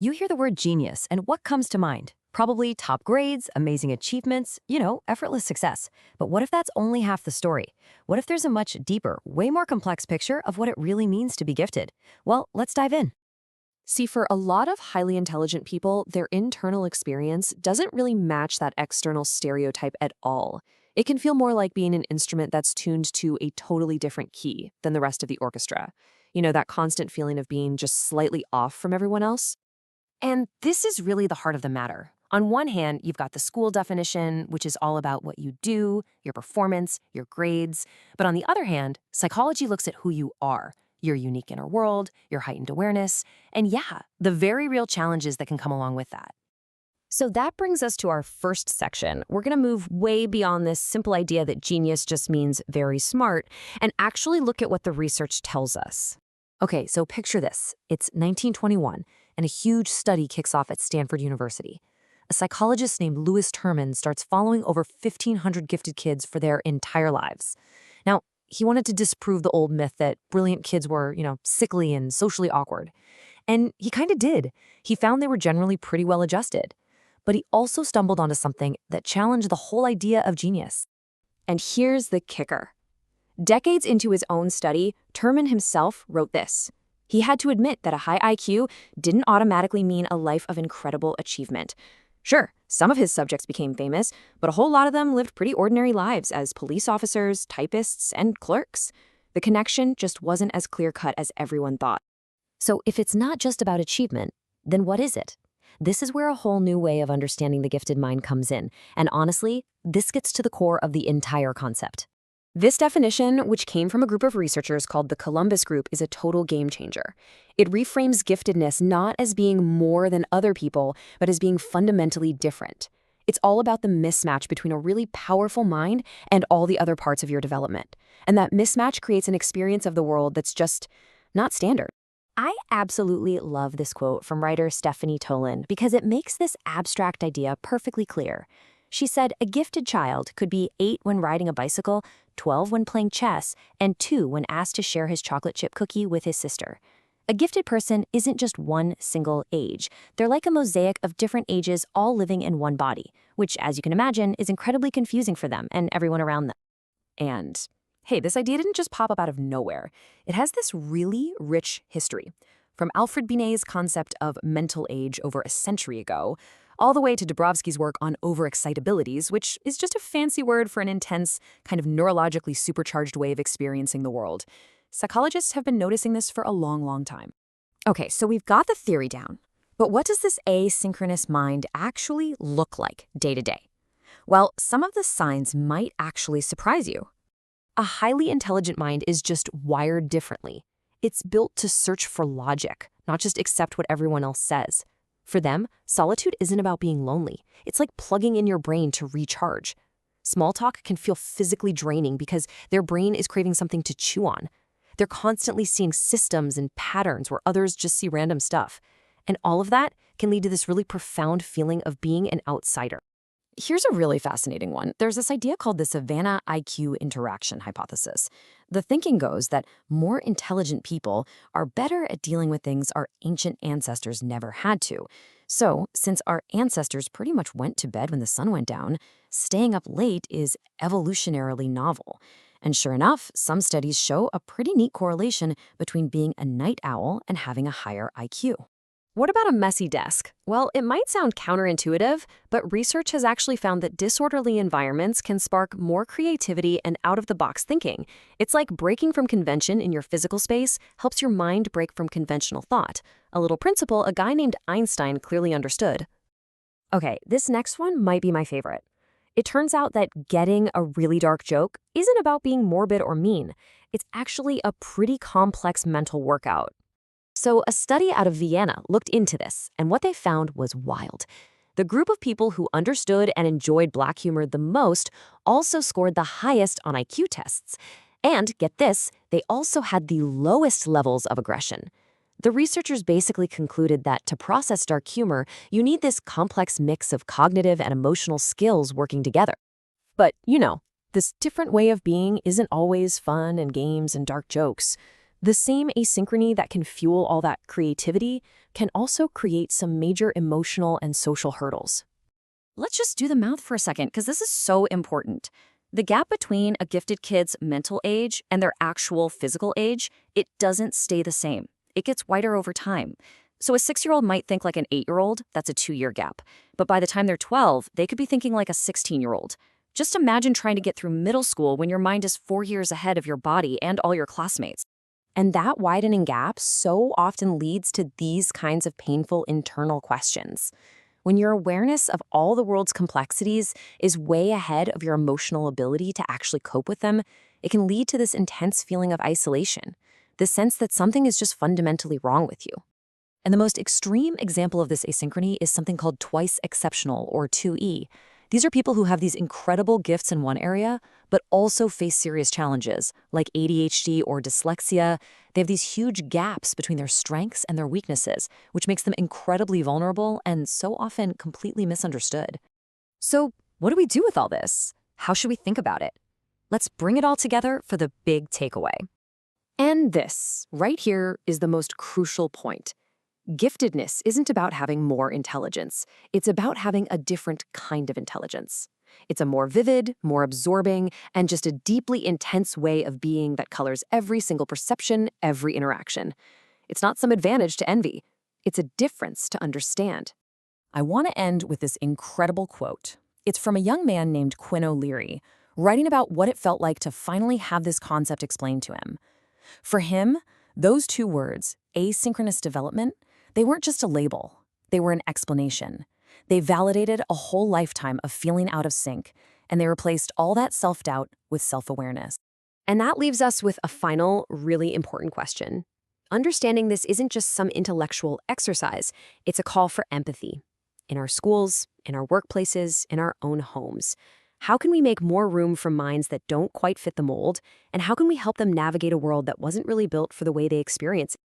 You hear the word genius, and what comes to mind? Probably top grades, amazing achievements, effortless success. But what if that's only half the story? What if there's a much deeper, way more complex picture of what it really means to be gifted? Well, let's dive in. See, for a lot of highly intelligent people, their internal experience doesn't really match that external stereotype at all. It can feel more like being an instrument that's tuned to a totally different key than the rest of the orchestra. That constant feeling of being just slightly off from everyone else. And this is really the heart of the matter. On one hand, you've got the school definition, which is all about what you do, your performance, your grades. But on the other hand, psychology looks at who you are, your unique inner world, your heightened awareness, and yeah, the very real challenges that can come along with that. So that brings us to our first section. We're going to move way beyond this simple idea that genius just means very smart and actually look at what the research tells us. Okay, so picture this. It's 1921, and a huge study kicks off at Stanford University. A psychologist named Lewis Terman starts following over 1,500 gifted kids for their entire lives. Now, he wanted to disprove the old myth that brilliant kids were, sickly and socially awkward. And he kind of did. He found they were generally pretty well adjusted. But he also stumbled onto something that challenged the whole idea of genius. And here's the kicker. Decades into his own study, Terman himself wrote this. He had to admit that a high IQ didn't automatically mean a life of incredible achievement. Sure, some of his subjects became famous, but a whole lot of them lived pretty ordinary lives as police officers, typists, and clerks. The connection just wasn't as clear-cut as everyone thought. So if it's not just about achievement, then what is it? This is where a whole new way of understanding the gifted mind comes in. And honestly, this gets to the core of the entire concept. This definition, which came from a group of researchers called the Columbus Group, is a total game changer. It reframes giftedness not as being more than other people, but as being fundamentally different. It's all about the mismatch between a really powerful mind and all the other parts of your development. And that mismatch creates an experience of the world that's just not standard. I absolutely love this quote from writer Stephanie Tolan because it makes this abstract idea perfectly clear. She said a gifted child could be 8 when riding a bicycle, 12 when playing chess, and 2 when asked to share his chocolate chip cookie with his sister. A gifted person isn't just one single age. They're like a mosaic of different ages all living in one body, which, as you can imagine, is incredibly confusing for them and everyone around them. And hey, this idea didn't just pop up out of nowhere. It has this really rich history. From Alfred Binet's concept of mental age over a century ago, all the way to Dabrowski's work on overexcitabilities, which is just a fancy word for an intense, kind of neurologically supercharged way of experiencing the world. Psychologists have been noticing this for a long, long time. Okay, so we've got the theory down. But what does this asynchronous mind actually look like day to day? Well, some of the signs might actually surprise you. A highly intelligent mind is just wired differently. It's built to search for logic, not just accept what everyone else says. For them, solitude isn't about being lonely. It's like plugging in your brain to recharge. Small talk can feel physically draining because their brain is craving something to chew on. They're constantly seeing systems and patterns where others just see random stuff. And all of that can lead to this really profound feeling of being an outsider. Here's a really fascinating one. There's this idea called the Savanna-IQ interaction hypothesis. The thinking goes that more intelligent people are better at dealing with things our ancient ancestors never had to. So, since our ancestors pretty much went to bed when the sun went down, staying up late is evolutionarily novel. And sure enough, some studies show a pretty neat correlation between being a night owl and having a higher IQ. What about a messy desk? Well, it might sound counterintuitive, but research has actually found that disorderly environments can spark more creativity and out-of-the-box thinking. It's like breaking from convention in your physical space helps your mind break from conventional thought, a little principle a guy named Einstein clearly understood. Okay, this next one might be my favorite. It turns out that getting a really dark joke isn't about being morbid or mean. It's actually a pretty complex mental workout. So a study out of Vienna looked into this, and what they found was wild. The group of people who understood and enjoyed Black humor the most also scored the highest on IQ tests. And get this, they also had the lowest levels of aggression. The researchers basically concluded that to process dark humor, you need this complex mix of cognitive and emotional skills working together. But, this different way of being isn't always fun and games and dark jokes. The same asynchrony that can fuel all that creativity can also create some major emotional and social hurdles. Let's just do the math for a second, because this is so important. The gap between a gifted kid's mental age and their actual physical age, it doesn't stay the same. It gets wider over time. So a 6-year-old might think like an 8-year-old, that's a 2-year gap. But by the time they're 12, they could be thinking like a 16-year-old. Just imagine trying to get through middle school when your mind is 4 years ahead of your body and all your classmates. And that widening gap so often leads to these kinds of painful internal questions. When your awareness of all the world's complexities is way ahead of your emotional ability to actually cope with them, it can lead to this intense feeling of isolation, the sense that something is just fundamentally wrong with you. And the most extreme example of this asynchrony is something called twice exceptional, or 2E. These are people who have these incredible gifts in one area, but also face serious challenges, like ADHD or dyslexia. They have these huge gaps between their strengths and their weaknesses, which makes them incredibly vulnerable and so often completely misunderstood. So, what do we do with all this? How should we think about it? Let's bring it all together for the big takeaway. And this, right here, is the most crucial point. Giftedness isn't about having more intelligence. It's about having a different kind of intelligence. It's a more vivid, more absorbing, and just a deeply intense way of being that colors every single perception, every interaction. It's not some advantage to envy. It's a difference to understand. I want to end with this incredible quote. It's from a young man named Quinn O'Leary, writing about what it felt like to finally have this concept explained to him. For him, those two words, asynchronous development, they weren't just a label. They were an explanation. They validated a whole lifetime of feeling out of sync, and they replaced all that self-doubt with self-awareness. And that leaves us with a final, really important question. Understanding this isn't just some intellectual exercise, it's a call for empathy. In our schools, in our workplaces, in our own homes. How can we make more room for minds that don't quite fit the mold, and how can we help them navigate a world that wasn't really built for the way they experience it?